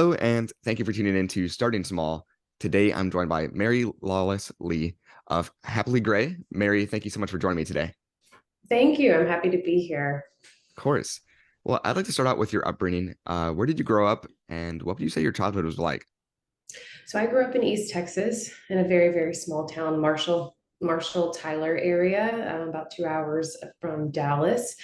Hello, and thank you for tuning in to Starting Small. Today, I'm joined by Mary Lawless Lee of Happily Gray. Mary, thank you so much for joining me today. Thank you. I'm happy to be here. Of course. Well, I'd like to start out with your upbringing. Where did you grow up, and what would you say your childhood was like? So I grew up in East Texas in a very, very small town, Marshall, Tyler area, about 2 hours from Dallas.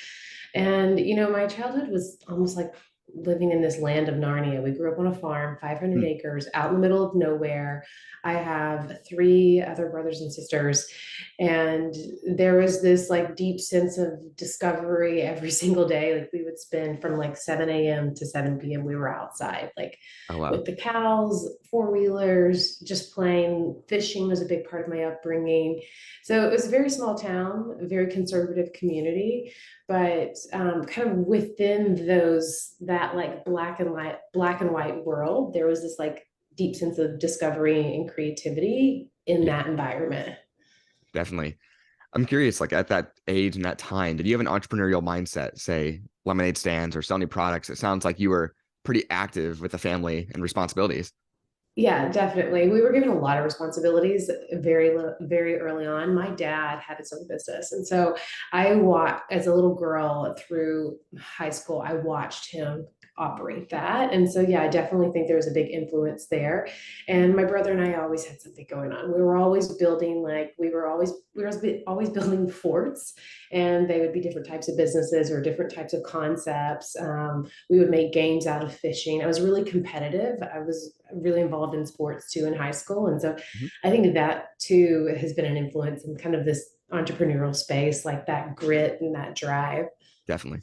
And, my childhood was almost like living in this land of Narnia. We grew up on a farm, 500 Hmm. acres, out in the middle of nowhere. I have three other brothers and sisters. And there was this like deep sense of discovery every single day. Like we would spend from like 7 a.m. to 7 p.m. We were outside, like Oh, wow. with the cows, four-wheelers, just playing. Fishing was a big part of my upbringing. So it was a very small town, a very conservative community, but kind of within that like black and white world, there was this like deep sense of discovery and creativity in Yeah, that environment. definitely. I'm curious, like at that age and that time, did you have an entrepreneurial mindset, say lemonade stands or selling products? It sounds like you were pretty active with the family and responsibilities. Yeah, definitely. We were given a lot of responsibilities very early on. My dad had his own business. And so I watched as a little girl through high school, I watched him operate that. And so, yeah, I definitely think there was a big influence there. And my brother and I always had something going on. We were always building, like, we were always building forts, and they would be different types of businesses or different types of concepts. We would make games out of fishing. I was really competitive. I was really involved in sports too in high school. And so Mhm. I think that too has been an influence in kind of this entrepreneurial space, like that grit and that drive. Definitely.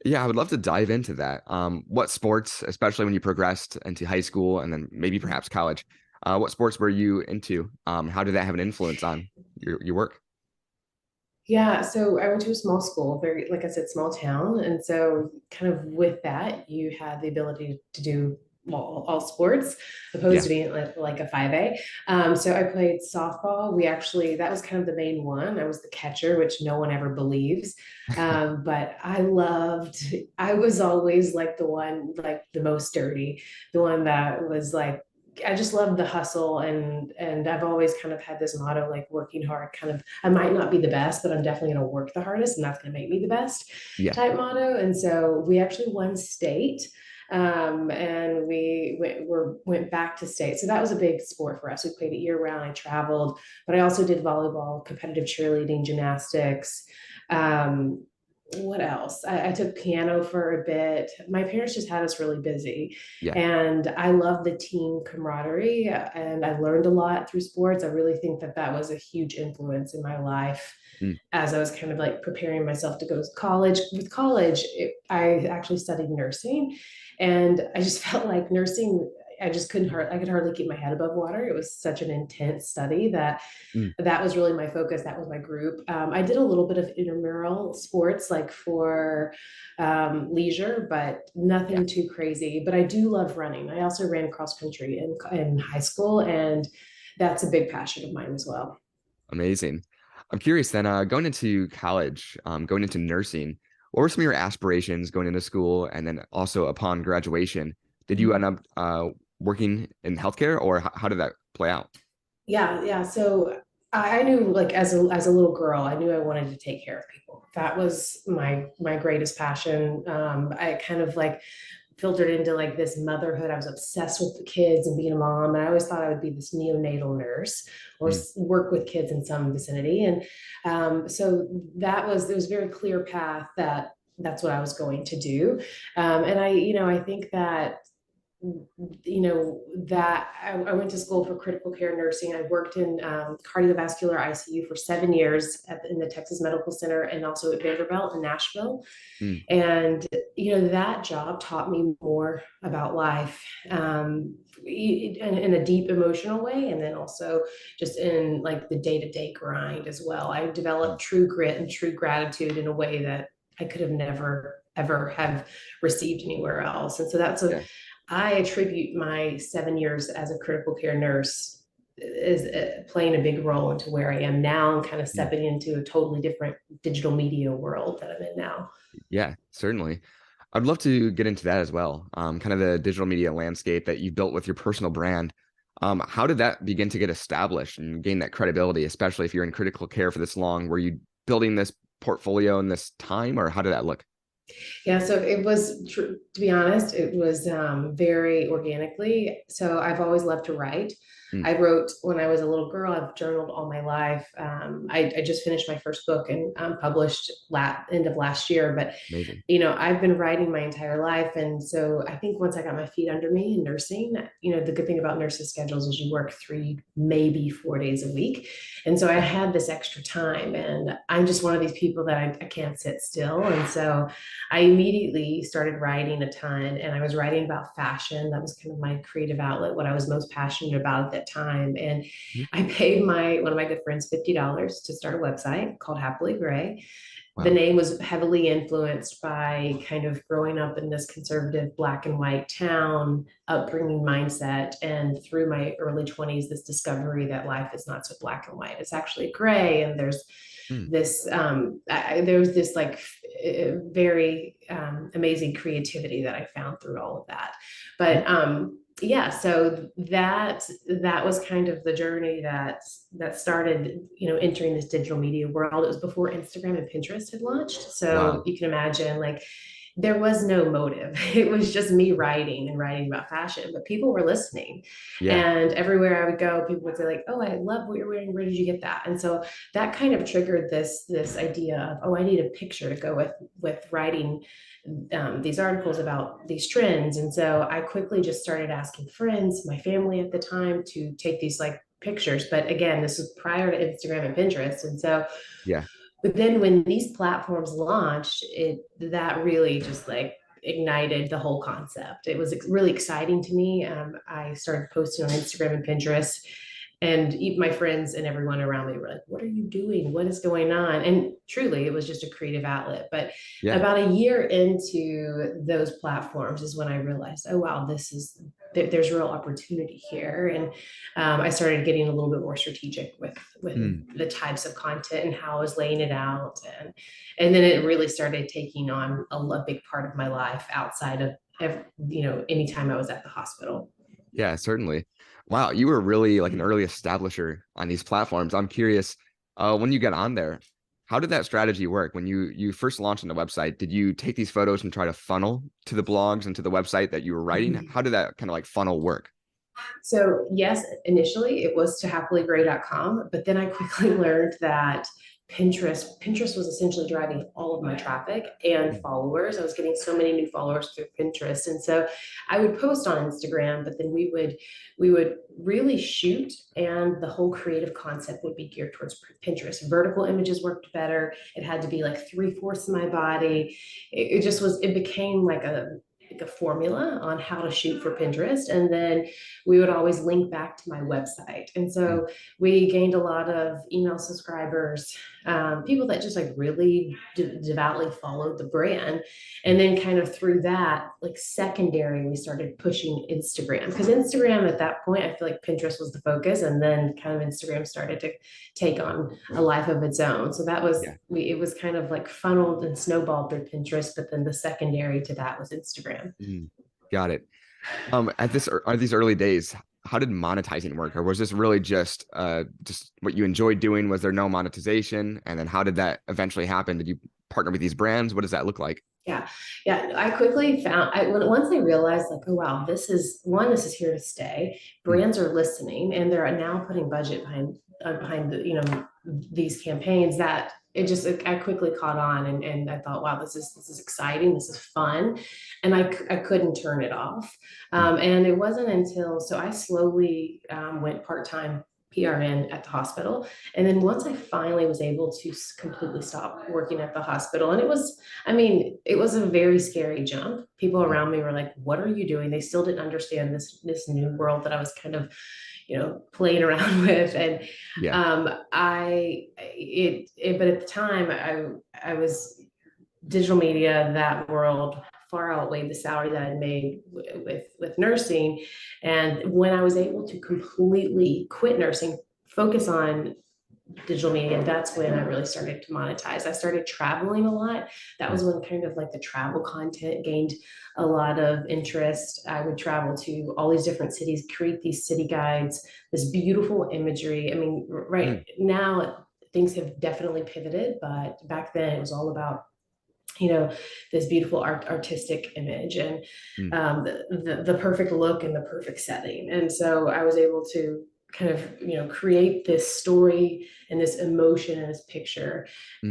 Yeah, I would love to dive into that. What sports, especially when you progressed into high school and then maybe perhaps college, what sports were you into? How did that have an influence on your work? Yeah, so I went to a small school, very, like I said, small town. And so, kind of with that, you had the ability to do all sports, opposed Yeah. to being like a 5A. So, I played softball. That was kind of the main one. I was the catcher, which no one ever believes. But I was always like the one, like the most dirty, the one that was like, I just love the hustle, and I've always kind of had this motto like working hard. Kind of, I might not be the best, but I'm definitely going to work the hardest, and that's going to make me the best Yeah. type motto. And so we actually won state, and went back to state. So that was a big sport for us. We played it year round. I traveled, but I also did volleyball, competitive cheerleading, gymnastics. Um, what else? I took piano for a bit. My parents just had us really busy. Yeah. And I love the team camaraderie, and I learned a lot through sports. I really think that that was a huge influence in my life Mm. as I was kind of like preparing myself to go to college. With college, I actually studied nursing, and I just felt like nursing, I could hardly keep my head above water. It was such an intense study Mm. that was really my focus. That was my group. I did a little bit of intramural sports, like for leisure, but Yeah. nothing too crazy. But I do love running. I also ran cross country in high school, and that's a big passion of mine as well. Amazing. I'm curious then, going into college, going into nursing, what were some of your aspirations going into school? And then also upon graduation, did you end up working in healthcare or how did that play out? Yeah, yeah. So I knew, like, as a little girl, I knew I wanted to take care of people. That was my greatest passion. I kind of like filtered into like this motherhood. I was obsessed with the kids and being a mom, and I always thought I would be this neonatal nurse or Mm. work with kids in some vicinity. And so there was a very clear path that that's what I was going to do. And I think that I went to school for critical care nursing. I worked in cardiovascular ICU for 7 years in the Texas Medical Center, and also at Vanderbilt in Nashville. Mm. And that job taught me more about life, in a deep emotional way, and then also just in like the day-to-day grind as well. I Mm. developed true grit and true gratitude in a way that I could have never ever have received anywhere else. And so Yeah. I attribute my 7 years as a critical care nurse is playing a big role into where I am now, and kind of stepping into a totally different digital media world that I'm in now. Yeah, certainly. I'd love to get into that as well. Kind of the digital media landscape that you built with your personal brand. How did that begin to get established and gain that credibility, especially if you're in critical care for this long? Were you building this portfolio in this time, or how did that look? Yeah, so it was, to be honest, it was very organically. So I've always loved to write. Mm, I wrote when I was a little girl. I've journaled all my life. I just finished my first book and published end of last year. But amazing. I've been writing my entire life. And so I think once I got my feet under me in nursing, the good thing about nurses' schedules is you work 3, maybe 4 days a week. And so I Yeah. had this extra time, and I'm just one of these people that I can't sit still. And so I immediately started writing a ton, and I was writing about fashion. That was kind of my creative outlet, what I was most passionate about at that time. And Mhm. I paid one of my good friends $50 to start a website called Happily Gray. The Wow. name was heavily influenced by kind of growing up in this conservative black and white town, upbringing mindset, and through my early 20s, this discovery that life is not so black and white. It's actually gray, and Mm, there's this like very amazing creativity that I found through all of that. mhm. But yeah, so that was kind of the journey that started, entering this digital media world. It was before Instagram and Pinterest had launched, so Wow. you can imagine, like, there was no motive. It was just me writing and writing about fashion, but people were listening. Yeah. And everywhere I would go, people would say, like, "Oh, I love what you're wearing. Where did you get that?" And so that kind of triggered this idea of, "Oh, I need a picture to go with writing these articles about these trends." And so I quickly just started asking friends, my family at the time, to take these like pictures. But again, this was prior to Instagram and Pinterest. And so, Yeah. but then when these platforms launched, that really just like ignited the whole concept. It was really exciting to me. I started posting on Instagram and Pinterest, and my friends and everyone around me were like, "What are you doing? What is going on?" And truly, it was just a creative outlet. But Yeah. about a year into those platforms is when I realized, oh wow, there's real opportunity here. And I started getting a little bit more strategic with Mm. the types of content and how I was laying it out. And then it really started taking on a big part of my life outside of anytime I was at the hospital. Yeah, certainly. Wow, you were really like an early establisher on these platforms. I'm curious, when you got on there, how did that strategy work? When you first launched on the website, did you take these photos and try to funnel to the blogs and to the website that you were writing? How did that kind of like funnel work? So yes, initially it was to happilygray.com, but then I quickly learned that Pinterest was essentially driving all of my traffic and Mm, followers. I was getting so many new followers through Pinterest. And so I would post on Instagram, but then we would really shoot, and the whole creative concept would be geared towards Pinterest. Vertical images worked better. It had to be like 3/4 of my body. It became like a formula on how to shoot for Pinterest. And then we would always link back to my website. And mm, so we gained a lot of email subscribers, people that just like really devoutly followed the brand. mm. And then kind of through that, like secondary, we started pushing Instagram, because Instagram at that point, I feel like Pinterest was the focus. And then kind of Instagram started to take on a life of its own. So Yeah. it was kind of like funneled and snowballed through Pinterest, but then the secondary to that was Instagram. Mm, got it. At this are these early days, how did monetizing work, or was this really just what you enjoyed doing? Was there no monetization? And then how did that eventually happen? Did you partner with these brands? What does that look like? Yeah, yeah. I quickly found once I realized, like, oh wow, this is here to stay. Mm, Brands are listening, and they're now putting budget behind these campaigns. That I quickly caught on, and I thought, wow, this is exciting. This is fun, and I couldn't turn it off. mm, And it wasn't until I slowly went part-time PRN at the hospital. And then once I finally was able to completely stop working at the hospital, and it was a very scary jump. People mm. around me were like, "What are you doing?" They still didn't understand this new world that I was kind of, playing around with. And Yeah. but at the time, I was digital media, that world far outweighed the salary that I'd made with nursing. And when I was able to completely quit nursing, focus on digital media, that's when I really started to monetize. I started traveling a lot. That Mm, was when kind of like the travel content gained a lot of interest. I would travel to all these different cities, create these city guides, this beautiful imagery. I mean, right mm, now things have definitely pivoted, but back then it was all about, you know, this beautiful artistic image and mm, the perfect look and the perfect setting. And so I was able to kind of, create this story and this emotion and this picture, mm.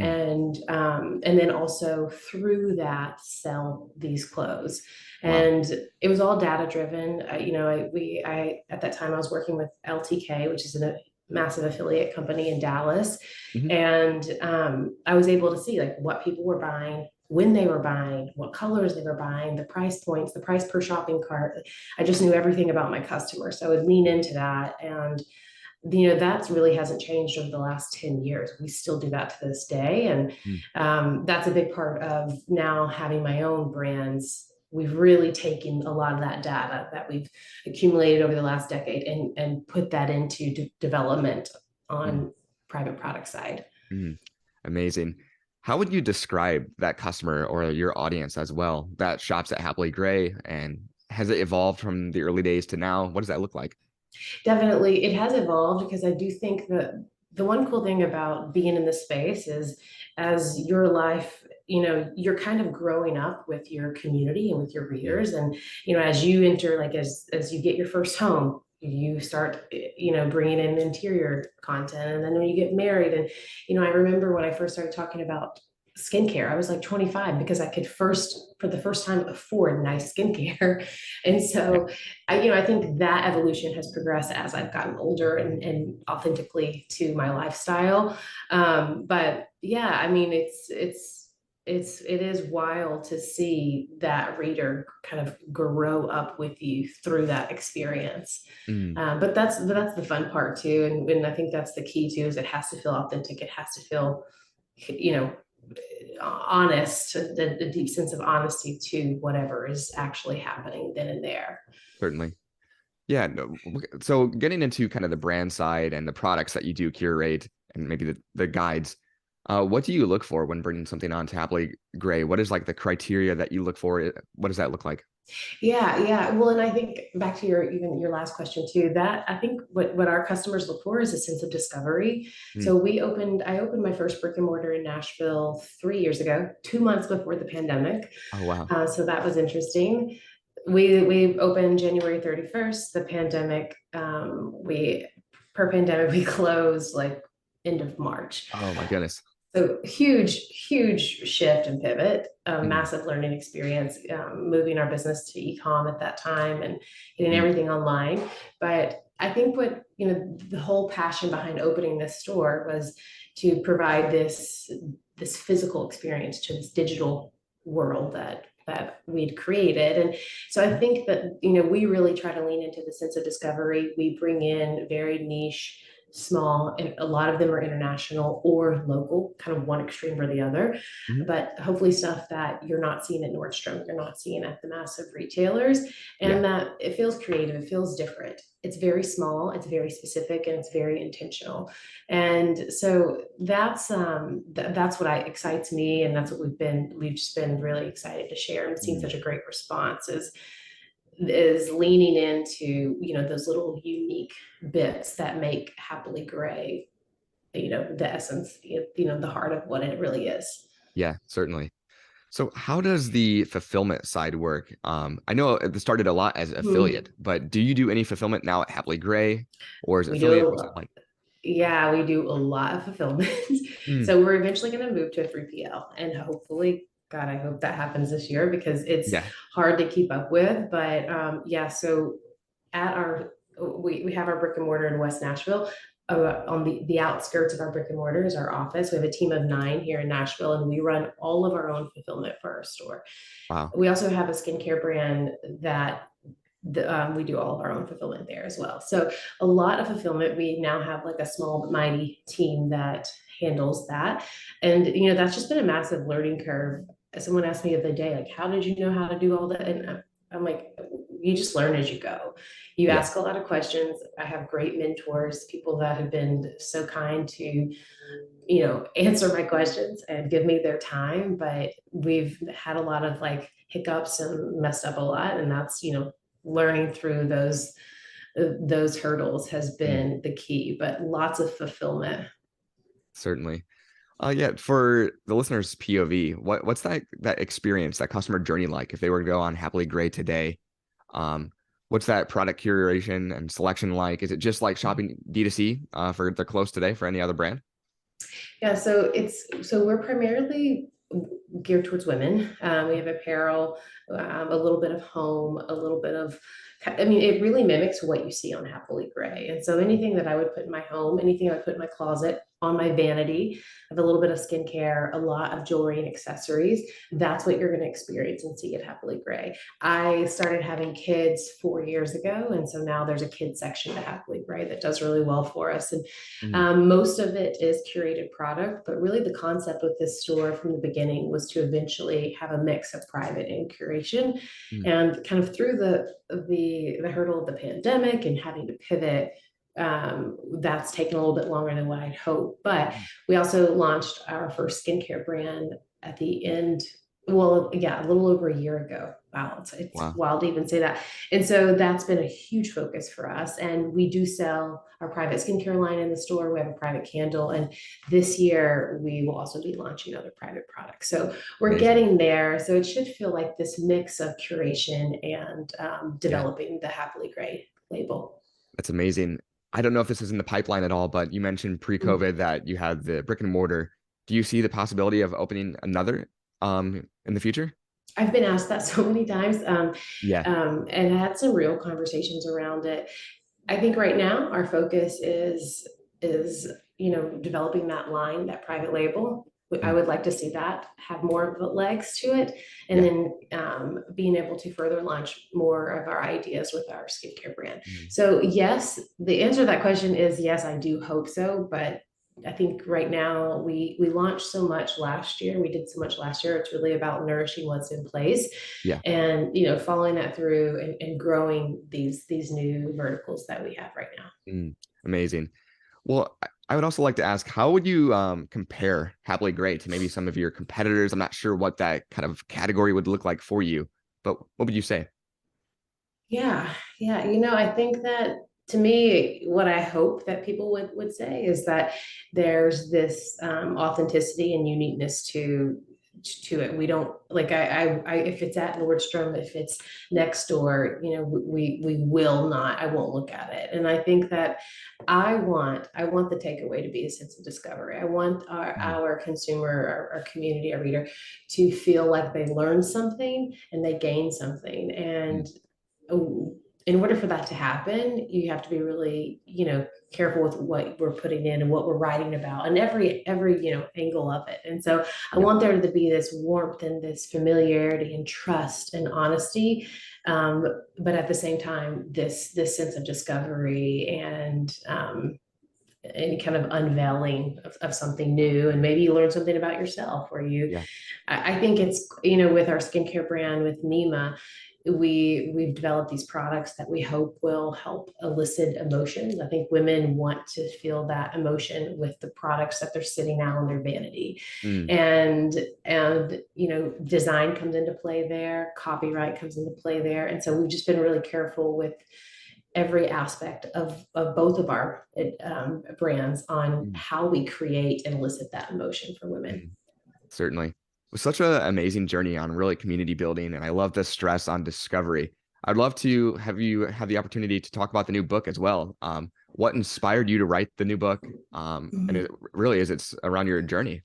and then also through that sell these clothes. Wow. And it was all data driven. I at that time I was working with LTK, which is a massive affiliate company in Dallas, Mhm. and I was able to see like what people were buying, when they were buying, what colors they were buying, the price points, the price per shopping cart. I just knew everything about my customer. So I would lean into that. And, that's really hasn't changed over the last 10 years. We still do that to this day. And Mm, that's a big part of now having my own brands. We've really taken a lot of that data that we've accumulated over the last decade and put that into development mm, on private product side. mm. Amazing. How would you describe that customer or your audience as well that shops at Happily Gray? And has it evolved from the early days to now? What does that look like? Definitely, it has evolved because I do think that the one cool thing about being in this space is as your life, you're kind of growing up with your community and with your Mm, readers. And, as you enter, like as you get your first home, you start, bringing in interior content. And then when you get married, and, I remember when I first started talking about skincare, I was like 25 because I could for the first time, afford nice skincare. And yeah, so I think that evolution has progressed as I've gotten older and authentically to my lifestyle. But yeah, I mean, it is wild to see that reader kind of grow up with you through that experience. mm, But that's the fun part too, and I think that's the key too. Is it has to feel authentic. It has to feel, you know, honest, the deep sense of honesty to whatever is actually happening then and there. certainly. Yeah. No, so getting into kind of the brand side and the products that you do curate and maybe the guides, what do you look for when bringing something on to Happily Gray? What is like the criteria that you look for? What does that look like? Yeah, yeah. Well, and I think back to your last question too, that I think what our customers look for is a sense of discovery. Mm. So I opened my first brick and mortar in Nashville 3 years ago, 2 months before the pandemic. Oh, wow. So that was interesting. We opened January 31st. The pandemic, we per pandemic, we closed like end of March. Oh, my goodness. So huge shift and pivot, a Mm, massive learning experience, moving our business to e-com at that time and getting mm, everything online. But I think the whole passion behind opening this store was to provide this physical experience to this digital world that we'd created. And so I mm, think that, we really try to lean into the sense of discovery. We bring in very niche, small, and a lot of them are international or local, kind of one extreme or the other, mhm. but hopefully stuff that you're not seeing at Nordstrom, you're not seeing at the massive retailers, Yeah, and that it feels creative, it feels different. It's very small, it's very specific, and it's very intentional. And so that's what excites me, and that's what we've just been really excited to share and seen mm, such a great response is leaning into, those little unique bits that make Happily Gray, the essence, the heart of what it really is. yeah, certainly. So how does the fulfillment side work? I know it started a lot as affiliate, Mhm. but do you do any fulfillment now at Happily Gray, or is it We do affiliate? a What's it lot. like? Yeah, we do a lot of fulfillment. Mm, So we're eventually going to move to a 3PL, and hopefully, God, I hope that happens this year because it's yeah. hard to keep up with. But yeah, so at our we have our brick and mortar in West Nashville. On the outskirts of our brick and mortar is our office. We have a team of 9 here in Nashville, and we run all of our own fulfillment for our store. Wow. We also have a skincare brand that we do all of our own fulfillment there as well. So a lot of fulfillment. We now have like a small but mighty team that handles that, and that's just been a massive learning curve. Someone asked me the other day, like, how did you know how to do all that? And I'm like, you just learn as you go. You Yeah, ask a lot of questions. I have great mentors, people that have been so kind to, answer my questions and give me their time. But we've had a lot of like hiccups and messed up a lot. And that's, learning through those hurdles has mm, been the key, but lots of fulfillment. certainly. Yeah, for the listeners' POV, what's that experience, that customer journey like if they were to go on Happily Grey today? Um, what's that product curation and selection like? Is it just like shopping D2C for their clothes today for any other brand? Yeah, so we're primarily geared towards women. We have apparel, a little bit of home, a little bit of, I mean, it really mimics what you see on Happily Grey. And so anything that I would put in my home, anything I would put in my closet, on my vanity, I have a little bit of skincare, a lot of jewelry and accessories. That's what you're going to experience and see at Happily Grey. I started having kids 4 years ago, and so now there's a kids section at Happily Grey that does really well for us. And Mm, most of it is curated product, but really the concept with this store from the beginning was to eventually have a mix of private and curation. mm, And kind of through the hurdle of the pandemic and having to pivot, that's taken a little bit longer than what I'd hoped. But mm. we also launched our first skincare brand at the end. Well, yeah, a little over a year ago. Wow, it's Wow, wild to even say that. And so that's been a huge focus for us. And we do sell our private skincare line in the store. We have a private candle. And this year we will also be launching other private products. So we're amazing. getting there. So it should feel like this mix of curation and Yeah, developing the Happily Grey label. that's amazing. I don't know if this is in the pipeline at all, but you mentioned Mm. pre-COVID that you had the brick and mortar. Do you see the possibility of opening another in the future? I've been asked that so many times, Yeah, and I had some real conversations around it. I think right now our focus is developing that line, that private label. I mm, would like to see that have more legs to it, and yeah, then being able to further launch more of our ideas with our skincare brand. mm, So yes, the answer to that question is yes, I do hope so, but I think right now we launched so much last year. We did so much last year. It's really about nourishing what's in place, yeah. and following that through and growing these new verticals that we have right now. Mm, amazing. Well, I would also like to ask, how would you compare Happily Great to maybe some of your competitors? I'm not sure what that kind of category would look like for you, but what would you say? Yeah, yeah. I think that to me, what I hope that people would say is that there's this authenticity and uniqueness to it. We don't like I if it's at Nordstrom, if it's next door, we will not. I won't look at it. And I think that I want the takeaway to be a sense of discovery. I want Mm, our consumer, our community, our reader to feel like they learned something and they gained something. mm, And in order for that to happen, you have to be really, careful with what we're putting in and what we're writing about and every, angle of it. And so I yeah, want there to be this warmth and this familiarity and trust and honesty. Um, but at the same time, this sense of discovery and kind of unveiling of something new, and maybe you learn something about yourself or yeah. I think it's with our skincare brand with Nima, we've developed these products that we hope will help elicit emotions. I think women want to feel that emotion with the products that they're sitting out on their vanity. Mm, And design comes into play there, copyright comes into play there. And so we've just been really careful with every aspect of both of our brands on mm, how we create and elicit that emotion for women. mm. Certainly. It was such an amazing journey on really community building, and I love the stress on discovery. I'd love to have you have the opportunity to talk about the new book as well. What inspired you to write the new book? And Mhm. it really is it's around your journey.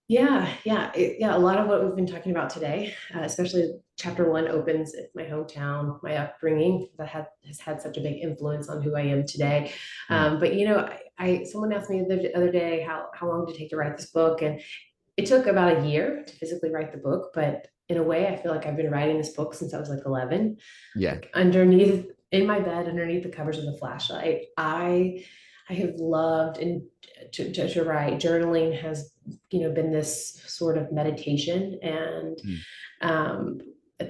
Yeah, yeah, yeah. A lot of what we've been talking about today, especially chapter one, opens at my hometown, my upbringing that has had such a big influence on who I am today. Mm, But I someone asked me the other day how long did it take to write this book, and it took about a year to physically write the book. But in a way, I feel like I've been writing this book since I was like 11, yeah. like underneath in my bed, underneath the covers of the flashlight. I have loved and to write. Journaling has been this sort of meditation, and Mm, um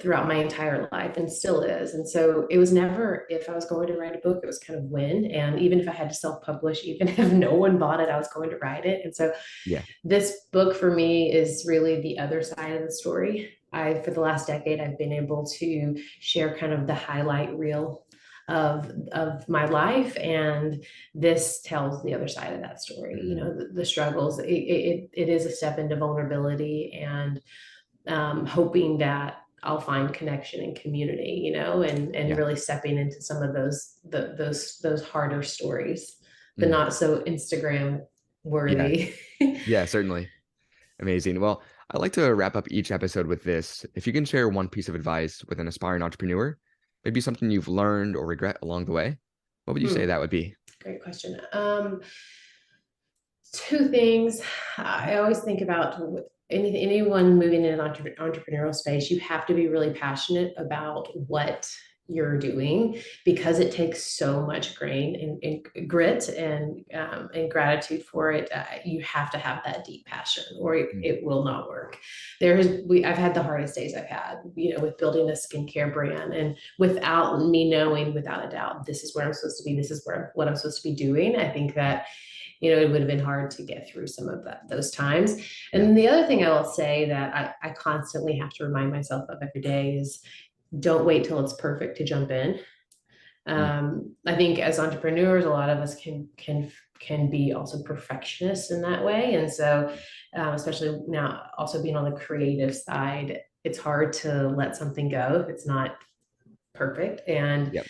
throughout my entire life and still is. And so it was never if I was going to write a book, it was kind of when. And even if I had to self-publish, even if no one bought it, I was going to write it. And so Yeah. this book for me is really the other side of the story. For the last decade, I've been able to share kind of the highlight reel of my life, and this tells the other side of that story. You Mhm. know, the struggles. It is a step into vulnerability and hoping that I'll find connection and community, you know, and Yeah. really stepping into some of those harder stories, the Mm. not so Instagram Yeah. worthy. Yeah, certainly. Amazing. Well, I like to wrap up each episode with this. If you can share one piece of advice with an aspiring entrepreneur, maybe something you've learned or regret along the way, what would you say Hmm, that would be? great question. Two things I always think about anyone moving in an entrepreneurial space, you have to be really passionate about what you're doing because it takes so much grain and grit and gratitude for it. You have to have that deep passion or Mm. it will not work. I've had the hardest days I've had, you know, with building a skincare brand and without me knowing without a doubt, this is where I'm supposed to be. This is what I'm supposed to be doing. I think that you know, it would have been hard to get through some of those times. And Yeah. then the other thing I will say that I constantly have to remind myself of every day is don't wait till it's perfect to jump in. Mm. I think as entrepreneurs, a lot of us can be also perfectionists in that way. And so, especially now, also being on the creative side, it's hard to let something go if it's not perfect. And Yep.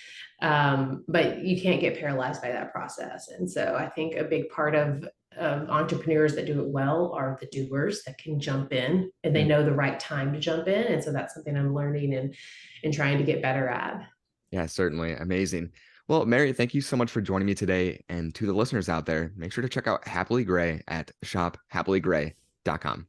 but you can't get paralyzed by that process. And so I think a big part of entrepreneurs that do it well are the doers that can jump in and they Mm. know the right time to jump in. And so that's something I'm learning and trying to get better at. Yeah, certainly. Amazing. Well, Mary, thank you so much for joining me today. And to the listeners out there, make sure to check out Happily Gray at shophappilygray.com.